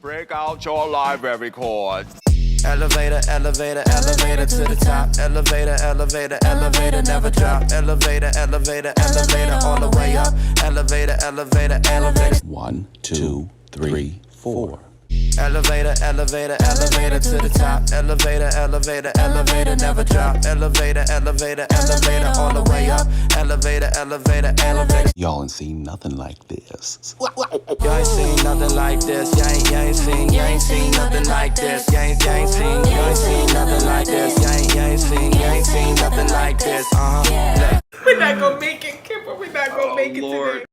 Break out your library cords. Elevator, elevator, elevator to the top. Elevator, elevator, elevator, never drop. Elevator, elevator, elevator, all the way up. Elevator, elevator, elevator. 1, 2, 3, 4. Elevator, elevator, elevator to the top. Elevator, elevator, elevator, never drop. Elevator, elevator, elevator, all the way up. Elevator, elevator, elevator. Y'all ain't seen nothing like this. You ain't seen nothing like this. You ain't seen nothing like this. You ain't seen nothing like this. You ain't seen nothing like this. We're not gonna make it, Kip. We're not gonna make it today.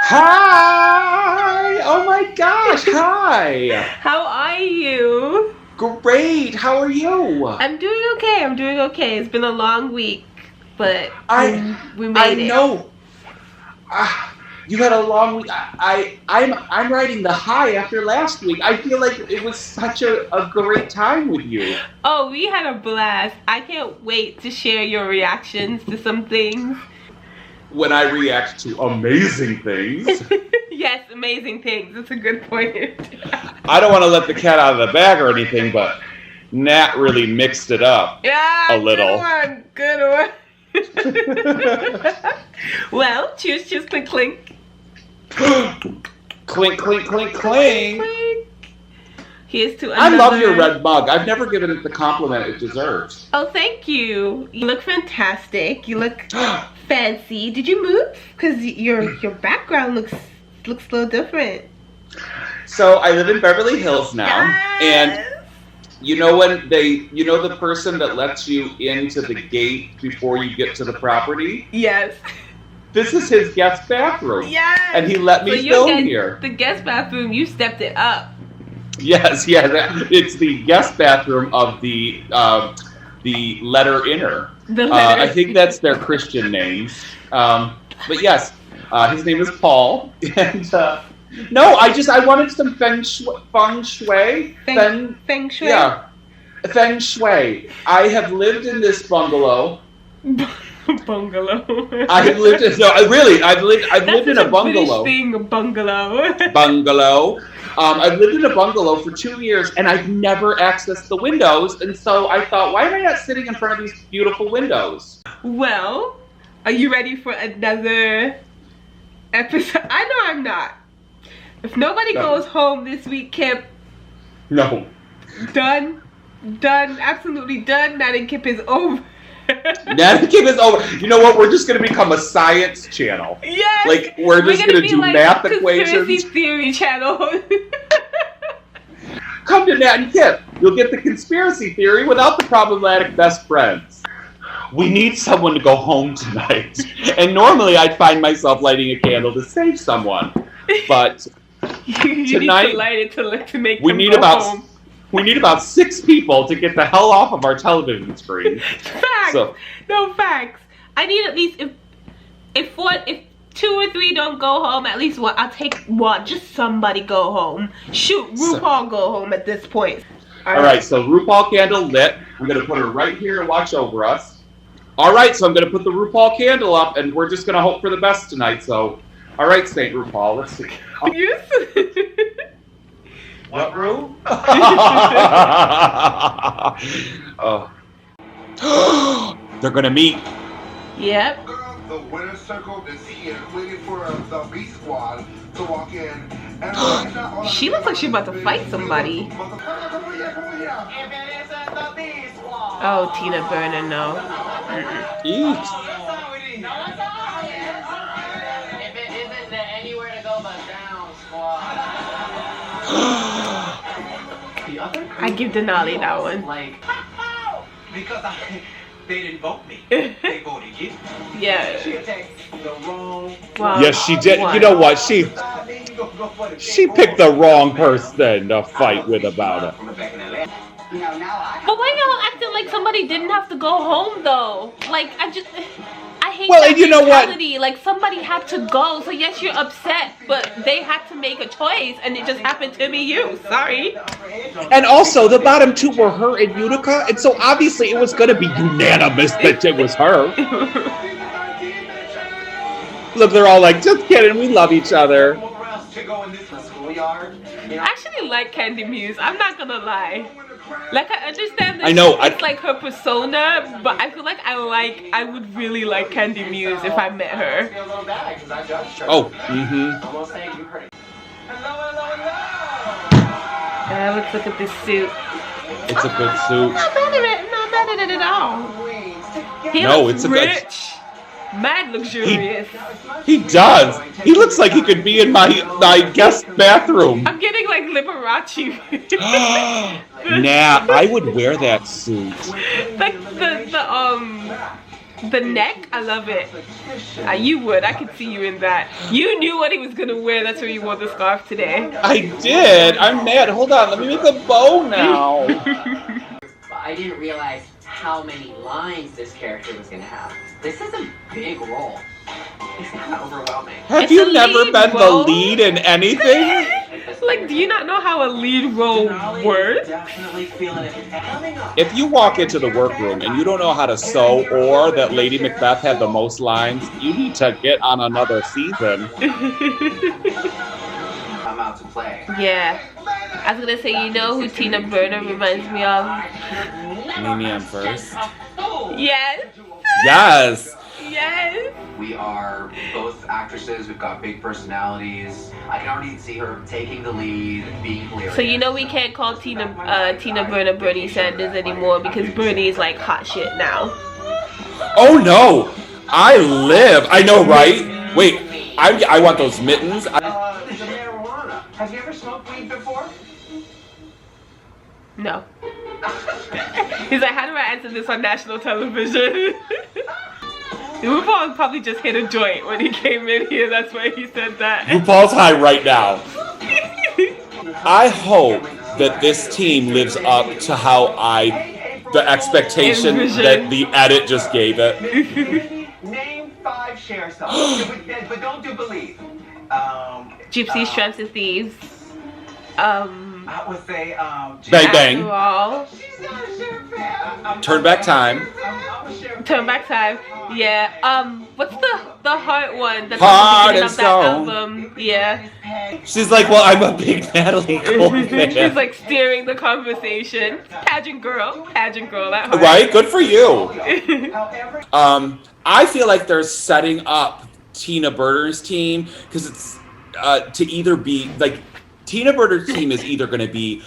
Hi! Oh my gosh, hi! How are you? Great, how are you? I'm doing okay. It's been a long week, but we made it. I know. You had a long week. I'm riding the high after last week. I feel like it was such a great time with you. Oh, we had a blast. I can't wait to share your reactions to some things. When I react to amazing things. Yes, amazing things. That's a good point. I don't want to let the cat out of the bag or anything, but Nat really mixed it up a little. Good one. Well, cheers, cheers, clink, clink. Clink, clink, clink, clink. Clink. Here's to I another. love your red mug. I've never given it the compliment it deserves. Oh, thank you. You look fantastic. You look fancy. Did you move? Because your background looks a little different. So I live in Beverly Hills now, Yes. and you know when the person that lets you into the gate before you get to the property? Yes. This is his guest bathroom. Yes. And he let me film here. The guest bathroom, you stepped it up. Yes, it's the guest bathroom of the letter inner. I think that's their Christian names. But yes, his name is Paul. And no, I wanted some feng shui. Feng shui? Yeah, feng shui. I have lived in this bungalow. Bungalow. I've lived in a bungalow. Thing, a bungalow. Bungalow. I've lived in a bungalow for 2 years, and I've never accessed the windows. And so I thought, why am I not sitting in front of these beautiful windows? Well, are you ready for another episode? I know I'm not. If nobody goes home this week, Kip. No. Done. Absolutely done. Nat and Kip is over. Nat and Kip is over. You know what? We're just going to become a science channel. Yes. Like, we're just going to do like math equations. Conspiracy theory channel. Come to Nat and Kip. You'll get the conspiracy theory without the problematic best friends. We need someone to go home tonight. And normally I'd find myself lighting a candle to save someone. But you tonight, need to light it to make we them need go about home. We need about 6 people to get the hell off of our television screen. Facts. No facts. I need at least if 2 or 3 don't go home, at least one. I'll take one. Just somebody go home. Shoot, RuPaul go home at this point. All right, so RuPaul candle lit. I'm gonna put her right here to watch over us. All right, so I'm gonna put the RuPaul candle up, and we're just gonna hope for the best tonight. So, all right, Saint RuPaul, let's see. Yes. What room? They're gonna meet. Yep. The winner's circle is here waiting for the B squad to walk in. She looks like she's about to fight somebody. Oh, Tina Burner, no. Eat. I give Denali that one. Because they didn't vote me. They voted you. Yeah. Wow. Yes, she did. You know what? She picked the wrong person to fight with about it. But why y'all acting like somebody didn't have to go home though? Like I hate well, that and you know mentality. what? Like somebody had to go, so yes, you're upset, but they had to make a choice, and it just happened to be you. Sorry. And also, the bottom 2 were her and Utica, and so obviously it was going to be unanimous that it was her. Look, they're all like, just kidding, we love each other. schoolyard. You know? I actually like Candy Muse. I'm not gonna lie. Like, I understand that I know, it's like her persona, but I feel like I would really like Candy Muse if I met her. Oh, mm-hmm. Almost saying you heard it. Hello. Let's look at this suit. It's a good suit. Not bad at it at all. He No, looks it's a good- rich. Mad luxurious. He does. He looks like he could be in my guest bathroom. I'm getting like Liberace. Nah, I would wear that suit. Like the neck, I love it. You would. I could see you in that. You knew what he was gonna wear. That's why you wore the scarf today. I did. I'm mad. Hold on. Let me make a bow now. I didn't realize how many lines this character was gonna have. This is a big role. It's kind of overwhelming. Have It's you a never lead been role. the lead in anything? Like, do you not know how a lead role works? Definitely feeling it. Coming up. If you walk into the workroom and you don't know how to sew or that Lady Macbeth had the most lines, you need to get on another season. I'm out to play. Yeah. I was gonna say, you know who Tina Burner reminds me of? Mimi first. Yes. Yes. Yes. We are both actresses. We've got big personalities. I can already see her taking the lead, being hilarious. So you know we can't call Tina Burner Bernie Sanders anymore because Bernie is like hot shit now. Oh no! I know, right? Wait, I want those mittens. There's a marijuana. Have you ever smoked weed before? No. He's like, how do I answer this on national television? RuPaul probably just hit a joint when he came in here. That's why he said that. RuPaul's high right now. I hope that this team lives up to how the expectation that the edit just gave it. Name 5 share songs, but don't do believe. Gypsies, Tramps, and Thieves. I would say Bang Bang. After all. She's not a share fan. Turn Back Time. I'm a share fan. Turn Back Time. Yeah. What's the heart one? That's Heart at the and beginning of that Soul. album. Yeah. She's like, well, I'm a big Natalie Cole fan. She's like steering the conversation. Pageant girl at heart. Right? Good for you. However, I feel like they're setting up Tina Burner's team because it's to either be like Tina Burner's team is either going to be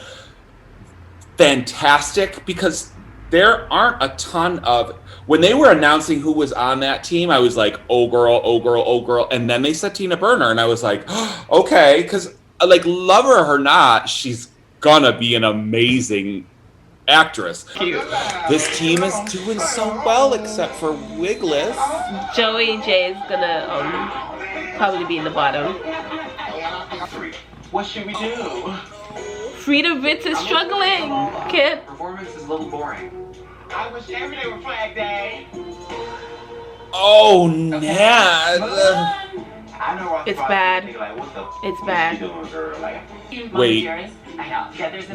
fantastic because there aren't a ton of when they were announcing who was on that team, I was like, oh girl, and then they said Tina Burner, and I was like, oh, okay, because like love her or not, she's gonna be an amazing actress. Cute. This team is doing so well, except for Wigless. Joey J is gonna probably be in the bottom. what should we do? Frida Ritz is struggling. Kip. Performance is a little boring. I wish every day were Flag Day. Oh, Nat. I know It's bad. Like, what the It's bad. you doing, girl? Like, Wait,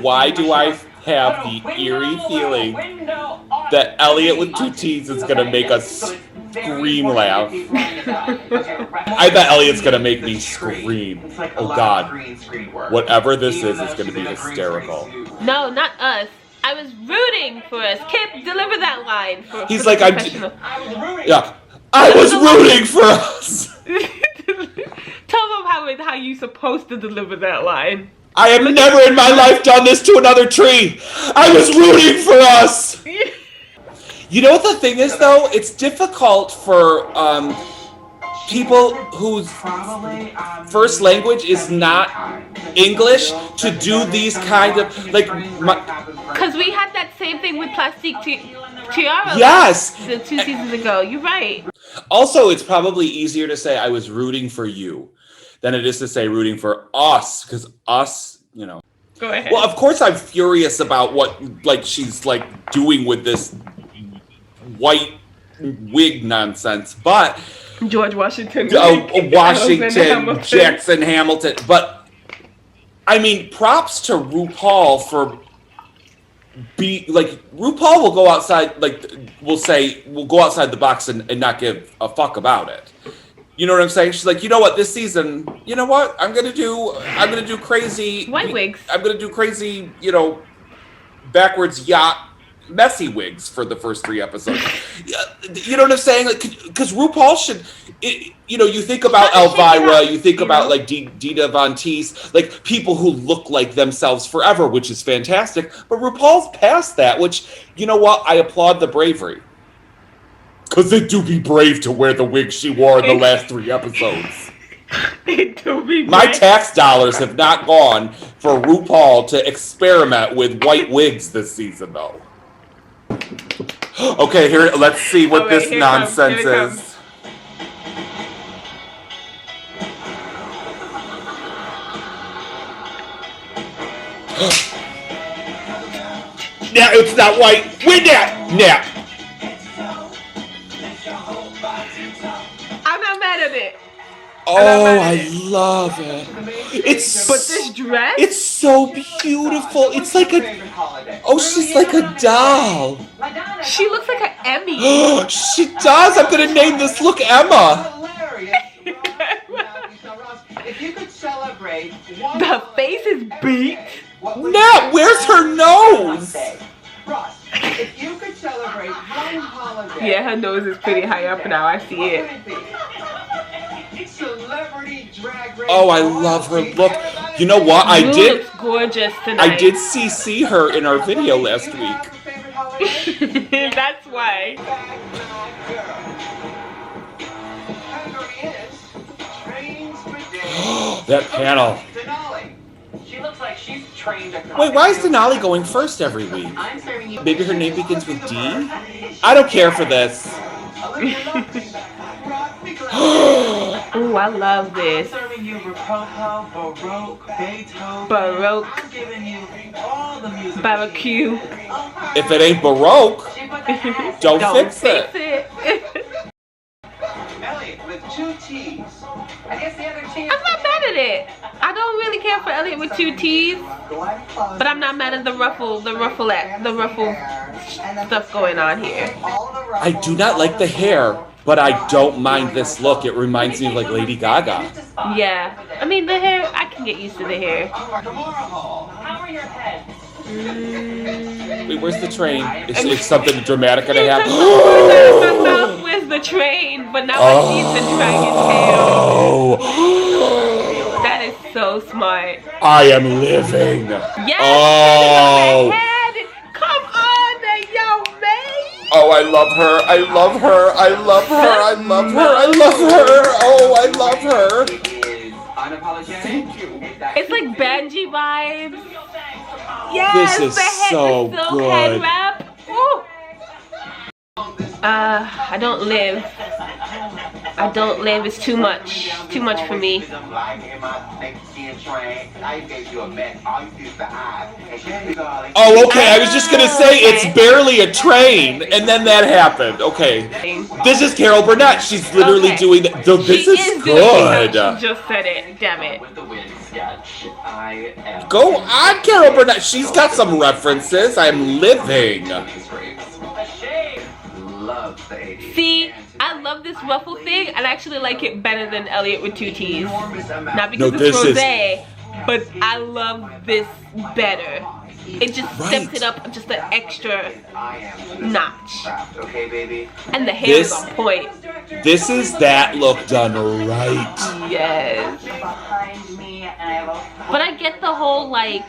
why do I have the eerie feeling that Elliot with 2 T's is gonna make us scream laugh? I bet Elliot's gonna make me scream. Oh God, whatever this is gonna be hysterical. No, not us. I was rooting for us. Kip, deliver that line. He's for like, the professional. yeah, I was rooting for us. Tell them how you supposed to deliver that line. I have never in my life done this to another tree. I was rooting for us. You know what the thing is, though? It's difficult for people whose first language is not English to do these kind of like. Because we had that same thing with Plastic Tiara. Yes. The 2 seasons ago. You're right. Also, it's probably easier to say I was rooting for you than it is to say rooting for us, because us, you know. Go ahead. Well, of course I'm furious about what like she's like doing with this white wig nonsense, but George Washington. Washington, Jackson Hamilton. But I mean, props to RuPaul for RuPaul will go outside, we'll go outside the box and not give a fuck about it. You know what I'm saying? She's like, you know what? This season, you know what? I'm gonna do crazy white wigs. I'm gonna do crazy, you know, backwards yacht messy wigs for the first 3 episodes. You know what I'm saying? Like, because RuPaul should, you know, you think about Elvira, you think about like Dita Von Teese, like people who look like themselves forever, which is fantastic. But RuPaul's past that, which, you know what? I applaud the bravery. Because it do be brave to wear the wig she wore in the last 3 episodes. It do be brave. My tax dollars have not gone for RuPaul to experiment with white wigs this season, though. Okay, here, let's see what this nonsense is. Now it's not white. Win that! Now. I'm not mad at it. Oh, I love it. But this dress? It's so beautiful. It's like a... Oh, she's like a doll. She looks like an Emmy. She does. I'm going to name this look Emma. The face is beat. Nat, where's her nose? If you could celebrate one holiday. Yeah, her nose is pretty high up now. I see it. Oh, I love her look. You know what? I did. Looks gorgeous tonight. I did see her in our video last week. That's why. That panel. She looks like she's trained to. Wait, why is Denali going first every week? Maybe her name begins with D? I don't care for this. Ooh, I love this. Serving you Rococo, Baroque, Beethoven. Baroque. I'm giving you all the music. Barbecue. If it ain't Baroque, don't fix it. Elliot with 2 T's. I guess the other T. I'm not mad at it. I don't really care for Elliot with 2 T's, but I'm not mad at the ruffle stuff going on here. I do not like the hair, but I don't mind this look. It reminds me of like Lady Gaga. Yeah, I mean the hair, I can get used to the hair. How are your heads? Wait, where's the train? Is something dramatic gonna happen? My mouth was the train, but now I see the dragon tail. That is so smart. I am living. Yes, oh. Come on, yo, man. Oh, I love her. I love her. I love her. I love her. I love her. Oh, I love her. Thank you. It's like Benji vibes. Yes, this is the head, so the silk good. Head wrap. Ooh. I don't live. I don't live. It's too much. Too much for me. Oh, okay. I was just gonna say it's barely a train, and then that happened. Okay. This is Carol Burnett. She's literally doing that. This is good. She just said it. Damn it. Go on, Carol Burnett. She's got some references. I'm living. See, I love this ruffle thing, and I actually like it better than Elliot with 2 T's. Not because it's rosé, but I love this better. It just steps it up just an extra notch. And the hair is on point. This is that look done right. Yes. But I get the whole like.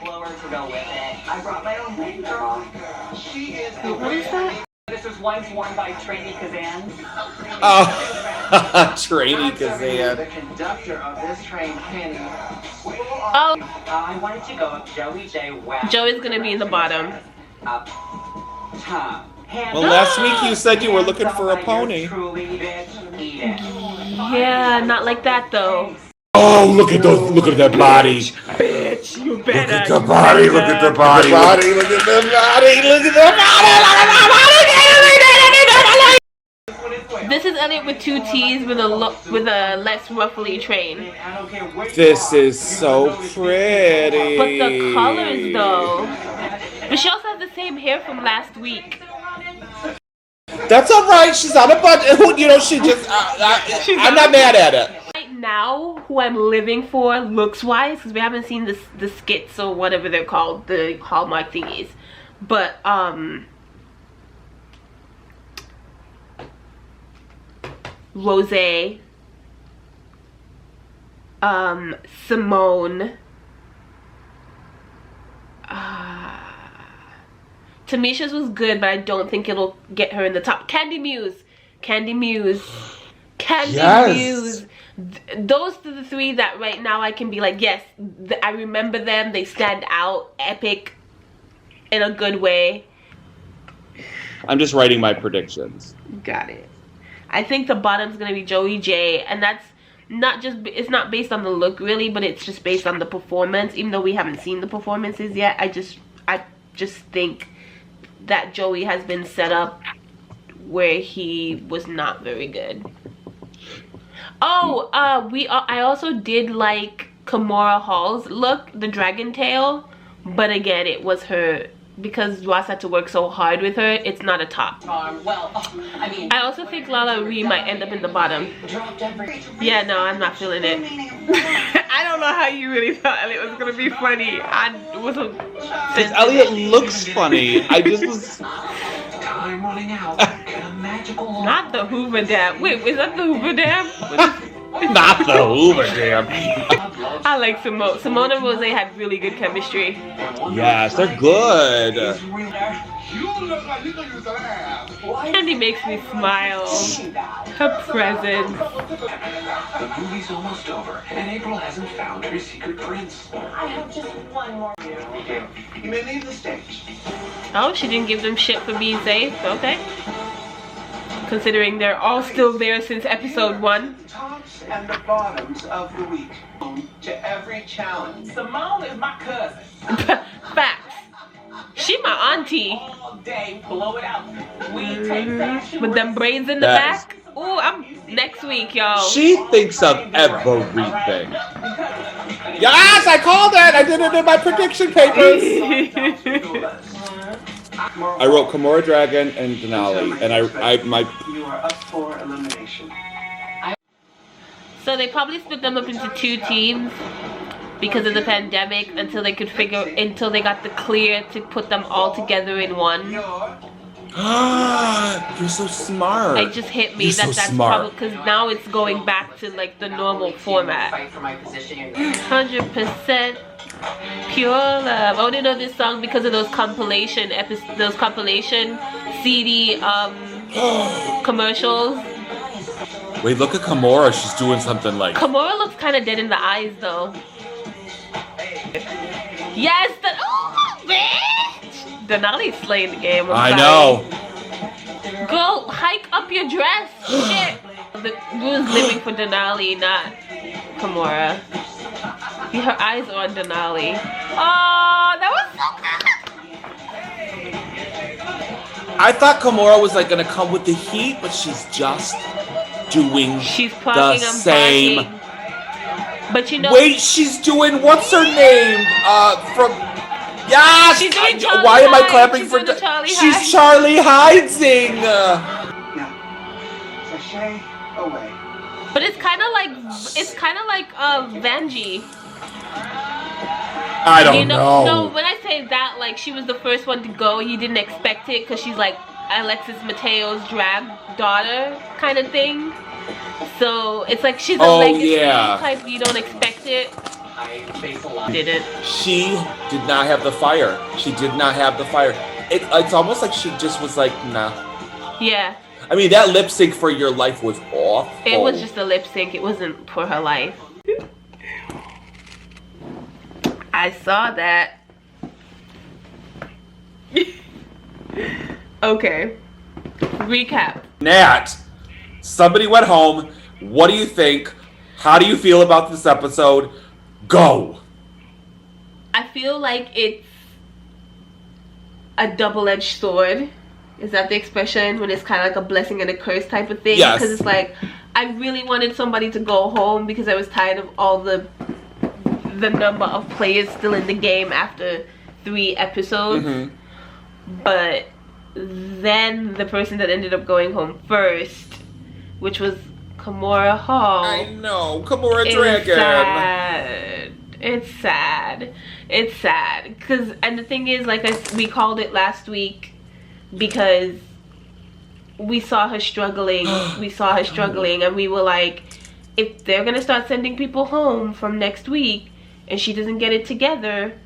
What is that? This was once worn by Trainee Kazan. Oh, Trainee Kazan. The conductor of this train, Kenny. Oh. I wanted to go up Joey J. West. Joey's gonna be in the bottom. Up top. Well, last week you said you were looking for a pony. Yeah, not like that though. Oh, look at those! Look at that body. Bitch, you better. Look at the body. Look at the body. Look at the body. Look at the body. Look at the body. This is Elliot with 2 T's with a less ruffly train. This is so pretty. But the colors though. But she also has the same hair from last week. That's all right. She's on a budget. You know, she just. I'm not mad at it. Right now, who I'm living for, looks-wise, because we haven't seen the skits or whatever they're called, the Hallmark thingies. But Rosé, Simone, Tamisha's was good, but I don't think it'll get her in the top. Candy Muse. Those are the three that right now I can be like, yes, I remember them. They stand out, epic in a good way. I'm just writing my predictions. Got it. I think the bottom's gonna be Joey J, and that's it's not based on the look really, but it's just based on the performance. Even though we haven't seen the performances yet, I just think that Joey has been set up where he was not very good. Oh, I also did like Kimora Hall's look, the dragon tail, but again, it was her, because Ross had to work so hard with her, it's not a top. I also think Lala Ree might end up in the bottom. Yeah, no, I'm not feeling it. I don't know how you really thought Elliot was gonna be funny. I wasn't. Elliot looks funny. I just was. Time running out. Get a magical. Not the Hoover Dam. Wait, is that the Hoover Dam? Not the Hoover Dam. I like Simone. Simone and Rose had really good chemistry. Yes, they're good. Candy makes me smile. Her presence. The movie's almost over, and April hasn't found her secret prince. I have just one more. You may leave the stage. Oh, she didn't give them shit for being safe. Okay. Considering they're all still there since episode 1. The tops and the bottoms of the week. To every challenge. Simone is my cousin. Facts. She my auntie. All day, blow it out. We take fashion with them braids in the back. Ooh, I'm next week, y'all. She thinks of everything. Yes, I called it. I did it in my prediction papers. I wrote Kimora Dragon and Denali, and You are up for elimination. So they probably split them up into 2 teams because of the pandemic until they got the clear to put them all together in one. You're so smart. It just hit me that's probably because now it's going back to like the normal format. 100% pure love. I only know this song because of those compilation CD commercials. Wait, look at Kimora. She's doing something like. Kimora looks kind of dead in the eyes though. Yes, bitch. Denali's slaying the game. I know. Girl, hike up your dress. Shit. Rue's living for Denali, not Kimora. Her eyes are on Denali. Oh, that was so good. I thought Kimora was like gonna come with the heat, but she's just doing the same. Parking. But you know. Wait, she's doing what's her name? From. Yeah, she's doing why am I clapping for? She's Charlie Hiding. Now, sashay away. But it's kind of like Vanjie. I don't know. No, when I say that, like she was the first one to go, you didn't expect it because she's like Alexis Mateo's drag daughter kind of thing. So it's like she's a legacy type. You don't expect it. Didn't. She did not have the fire. She did not have the fire. It's almost like she just was like, nah. Yeah. I mean, that lip sync for Your Life was awful. It was just a lip sync. It wasn't for her life. I saw that. Okay. Recap. Nat, somebody went home. What do you think? How do you feel about this episode? Go. I feel like it's a double-edged sword. Is that the expression? When it's kind of like a blessing and a curse type of thing? Yes. Because it's like, I really wanted somebody to go home because I was tired of all the number of players still in the game after 3 episodes. Mm-hmm. But then the person that ended up going home first, which was Kimora Hall. I know, Kimora Dragon. Sad. It's sad. It's sad. And the thing is, like we called it last week because we saw her struggling. We saw her struggling, and we were like, if they're gonna start sending people home from next week and she doesn't get it together,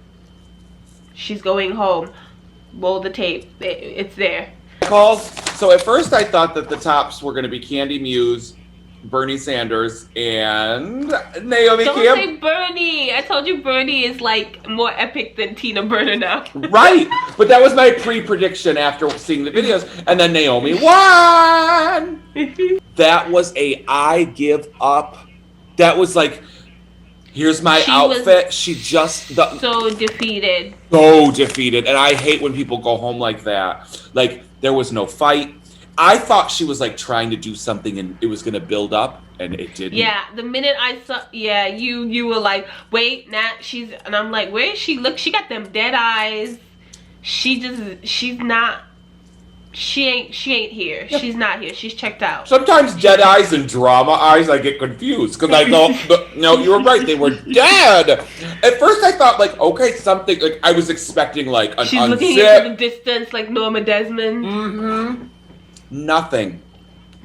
she's going home. Roll the tape. It's there. So at first I thought that the tops were going to be Candy Muse, Bernie Sanders, and Naomi Kip. Don't say Bernie. I told you Bernie is like more epic than Tina Burner now. Right. But that was my pre-prediction after seeing the videos. And then Naomi won. That was I give up. That was like, here's my outfit. She just so defeated. So defeated. And I hate when people go home like that. Like, there was no fight. I thought she was like trying to do something and it was gonna build up, and it didn't. Yeah, the minute I saw, yeah, you were like, wait, Nat, and I'm like, where is she? Look, she got them dead eyes. She's not. She ain't here. She's not here. She's checked out. Sometimes dead eyes and drama eyes, I get confused because I thought, no, you were right. They were dead. At first, I thought like, okay, something like I was expecting like an She's looking into the distance like Norma Desmond. Mm-hmm. Nothing.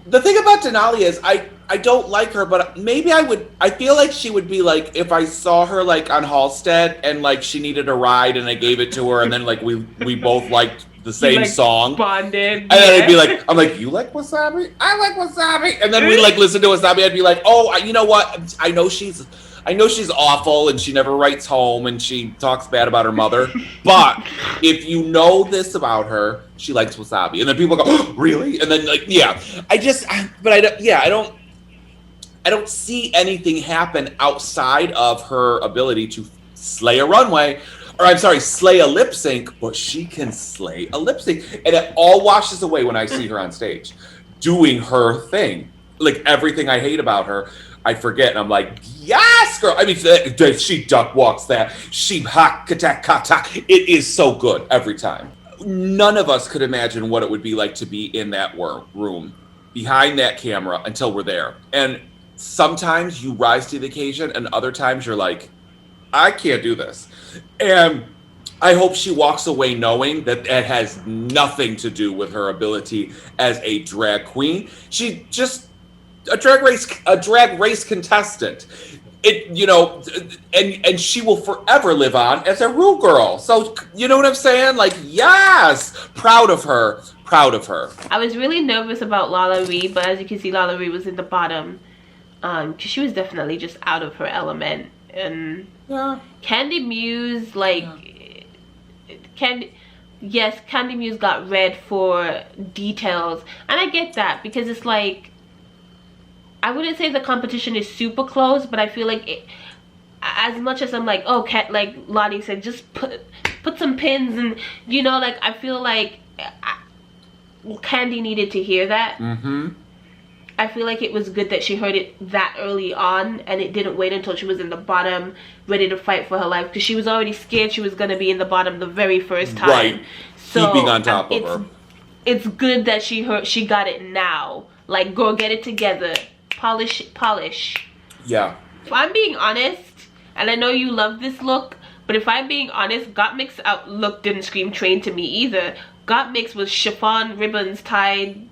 The thing about Denali is I don't like her, but maybe I feel like she would be like if I saw her like on Halstead and like she needed a ride and I gave it to her and then like we both liked the same song. Bonded. And then I'd be like, I'm like, you like wasabi? I like wasabi. And then we like listen to wasabi. I'd be like, oh, you know what? I know she's awful and she never writes home and she talks bad about her mother. But if you know this about her, she likes wasabi. And then people go, oh, really? And then like, yeah, I don't see anything happen outside of her ability to slay a runway. Or I'm sorry, slay a lip sync, but she can slay a lip sync. And it all washes away when I see her on stage doing her thing. Like everything I hate about her, I forget, and I'm like, yes, girl. I mean, she duck walks that. She kata. It is so good every time. None of us could imagine what it would be like to be in that room, behind that camera, until we're there. And sometimes you rise to the occasion, and other times you're like, I can't do this. And I hope she walks away knowing that it has nothing to do with her ability as a drag queen. She just a drag race contestant. And she will forever live on as a Ru girl. So you know what I'm saying? Like, yes, proud of her. I was really nervous about Lala Ree, but as you can see, Lala Ree was in the bottom, because she was definitely just out of her element. And yeah. Candy Muse, like, Candy Muse got red for details, and I get that because it's like, I wouldn't say the competition is super close, but I feel like as much as I'm like, oh, like Lottie said, just put some pins, and you know, like I feel like Candy needed to hear that. Mm-hmm. I feel like it was good that she heard it that early on, and it didn't wait until she was in the bottom, ready to fight for her life, because she was already scared she was going to be in the bottom the very first time. Right. So keeping on top of her. It's good that she got it now. Like, go get it together. Polish. Yeah. If I'm being honest, and I know you love this look, but if I'm being honest, Gottmik's look didn't scream train to me either. Gottmik's was chiffon ribbons tied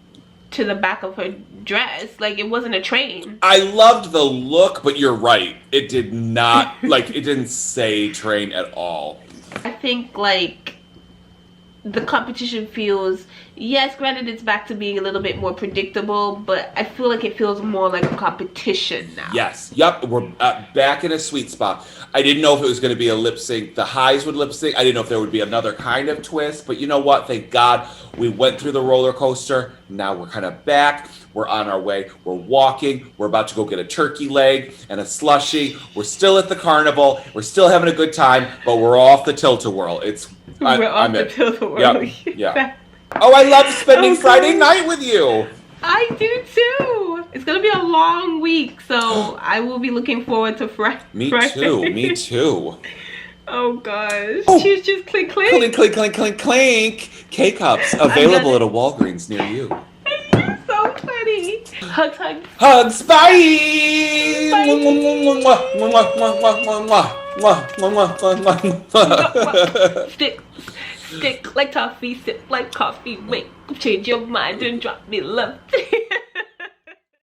to the back of her dress. Like, it wasn't a train. I loved the look, but you're right. It did not, like, it didn't say train at all. I think, like, the competition feels, yes, granted it's back to being a little bit more predictable, but I feel like it feels more like a competition now. Yes, yep, we're back in a sweet spot. I didn't know if it was going to be a lip sync. The highs would lip sync. I didn't know if there would be another kind of twist, but you know what? Thank God we went through the roller coaster. Now we're kind of back. We're on our way. We're walking. We're about to go get a turkey leg and a slushie. We're still at the carnival. We're still having a good time, but we're off the tilt-a-whirl. We're off the tilt-a-whirl. Yep. Yeah. Oh, I love spending Friday night with you. I do too. It's gonna be a long week, so I will be looking forward to Friday. Me too. Oh gosh. She's just clink clink. Clink clink clink clink clink. K-cups available at a Walgreens near you. So funny. Hugs, hugs. Hugs, bye! Stick like toffee, sip like coffee. Wait, change your mind and drop me love.